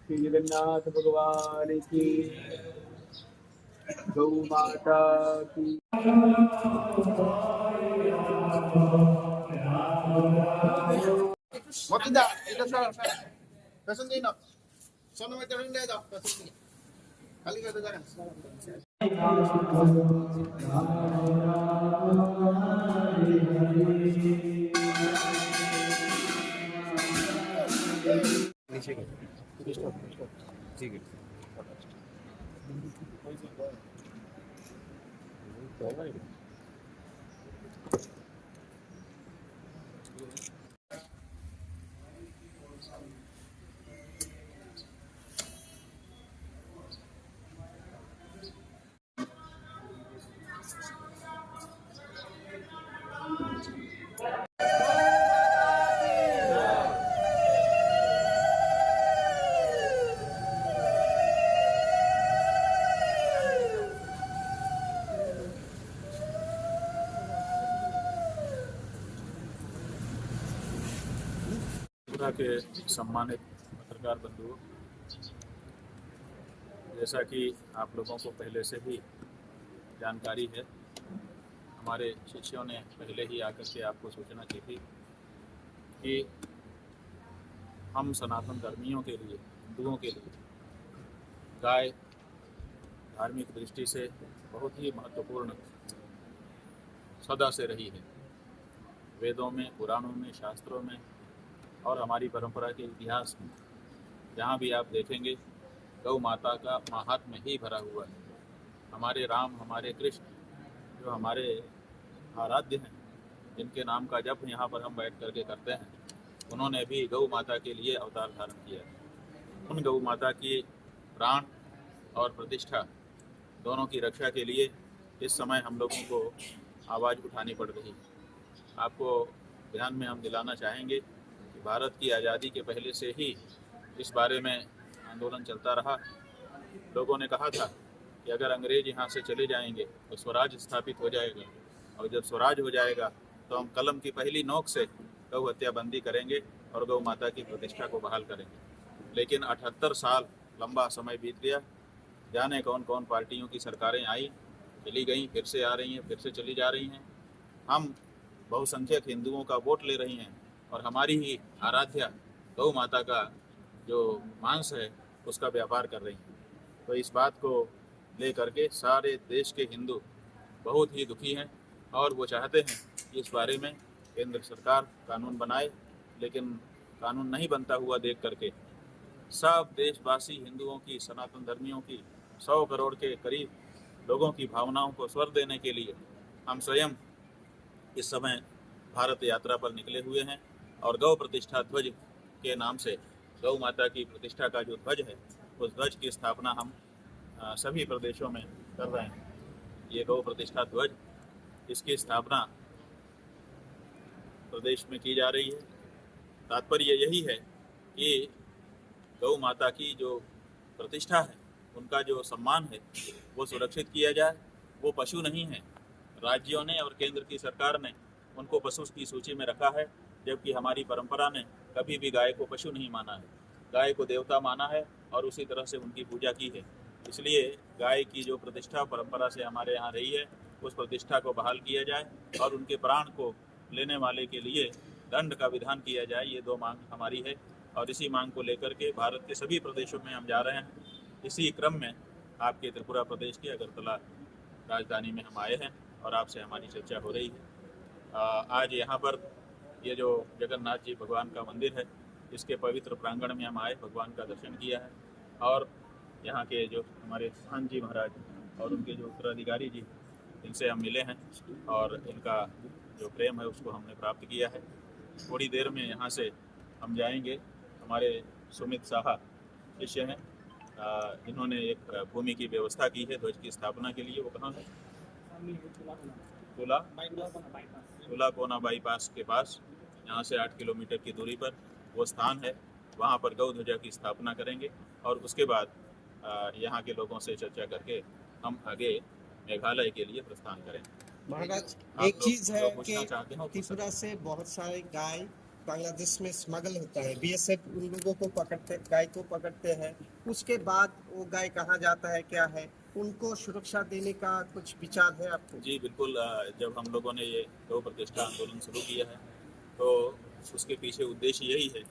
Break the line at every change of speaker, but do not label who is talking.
श्री जगन्नाथ भगवान की, गौ माता की।
Mo tidak, itu saya. Pesan din na. Sono may tarong ledo. Pesan din. Kali ka dagan. नीचे कर। ठीक है।
त्रिपुरा के सम्मानित पत्रकार बंधुओं, जैसा कि आप लोगों को पहले से ही जानकारी है, हमारे शिष्यों ने पहले ही आकर के आपको सूचना की थी कि हम सनातन धर्मियों के लिए, हिंदुओं के लिए गाय धार्मिक दृष्टि से बहुत ही महत्वपूर्ण सदा से रही है। वेदों में, पुराणों में, शास्त्रों में और हमारी परंपरा के इतिहास में जहाँ भी आप देखेंगे, गौ माता का महात्म्य ही भरा हुआ है। हमारे राम, हमारे कृष्ण, जो हमारे आराध्य हैं, जिनके नाम का जप यहाँ पर हम बैठ करके करते हैं, उन्होंने भी गौ माता के लिए अवतार धारण किया है। उन गौ माता की प्राण और प्रतिष्ठा दोनों की रक्षा के लिए इस समय हम लोगों को आवाज़ उठानी पड़ रही है। आपको ध्यान में हम दिलाना चाहेंगे कि भारत की आज़ादी के पहले से ही इस बारे में आंदोलन चलता रहा। लोगों ने कहा था कि अगर अंग्रेज यहाँ से चले जाएंगे तो स्वराज स्थापित हो जाएगा, और जब स्वराज हो जाएगा तो हम कलम की पहली नोक से गौ हत्या बंदी करेंगे और गौ माता की प्रतिष्ठा को बहाल करेंगे। लेकिन 78 साल लंबा समय बीत गया। जाने कौन कौन पार्टियों की सरकारें आई, चली गई, फिर से आ रही हैं, फिर से चली जा रही हैं। हम बहुसंख्यक हिंदुओं का वोट ले रही हैं और हमारी ही आराध्या गौ माता का जो मांस है उसका व्यापार कर रही हैं। तो इस बात को लेकर के सारे देश के हिंदू बहुत ही दुखी हैं और वो चाहते हैं कि इस बारे में केंद्र सरकार कानून बनाए। लेकिन कानून नहीं बनता हुआ देख करके सब देशवासी हिंदुओं की, सनातन धर्मियों की, 100 करोड़ के करीब लोगों की भावनाओं को स्वर देने के लिए हम स्वयं इस समय भारत यात्रा पर निकले हुए हैं। और गौ प्रतिष्ठा ध्वज के नाम से गौ माता की प्रतिष्ठा का जो ध्वज है, उस ध्वज की स्थापना हम सभी प्रदेशों में कर रहे हैं। ये गौ प्रतिष्ठा ध्वज, इसकी स्थापना प्रदेश में की जा रही है। तात्पर्य यही है कि गौ माता की जो प्रतिष्ठा है, उनका जो सम्मान है, वो सुरक्षित किया जाए। वो पशु नहीं है। राज्यों ने और केंद्र की सरकार ने उनको पशु की सूची में रखा है, जबकि हमारी परंपरा ने कभी भी गाय को पशु नहीं माना है। गाय को देवता माना है और उसी तरह से उनकी पूजा की है। इसलिए गाय की जो प्रतिष्ठा परंपरा से हमारे यहाँ रही है, उस प्रतिष्ठा को बहाल किया जाए और उनके प्राण को लेने वाले के लिए दंड का विधान किया जाए। ये 2 मांग हमारी है और इसी मांग को लेकर के भारत के सभी प्रदेशों में हम जा रहे हैं। इसी क्रम में आपके त्रिपुरा प्रदेश के अगरतला राजधानी में हम आए हैं और आपसे हमारी चर्चा हो रही है। आज यहाँ पर ये जो जगन्नाथ जी भगवान का मंदिर है, इसके पवित्र प्रांगण में हम आए, भगवान का दर्शन किया है और यहाँ के जो हमारे खान जी महाराज और उनके जो उत्तराधिकारी जी, इनसे हम मिले हैं और इनका जो प्रेम है उसको हमने प्राप्त किया है। थोड़ी देर में यहाँ से हम जाएंगे। हमारे सुमित साहा शिष्य हैं, जिन्होंने एक भूमि की व्यवस्था की है ध्वज की स्थापना के लिए। वो कहाँ है? तुला कोना बाईपास के पास, यहाँ से 8 किलोमीटर की दूरी पर वो स्थान है। वहाँ पर गौ ध्वजा की स्थापना करेंगे और उसके बाद यहाँ के लोगों से चर्चा करके हम आगे मेघालय के लिए प्रस्थान करेंगे।
महाराज, एक चीज है कि त्रिपुरा से बहुत सारे गाय बांग्लादेश में स्मगल होता है, बीएसएफ उन लोगों को पकड़ते, गाय को पकड़ते हैं, उसके बाद वो गाय कहाँ जाता है, क्या है, उनको सुरक्षा देने का कुछ विचार है आपको?
जी बिल्कुल, जब हम लोगों ने ये गौ प्रतिष्ठा आंदोलन शुरू किया है तो उसके पीछे उद्देश्य यही है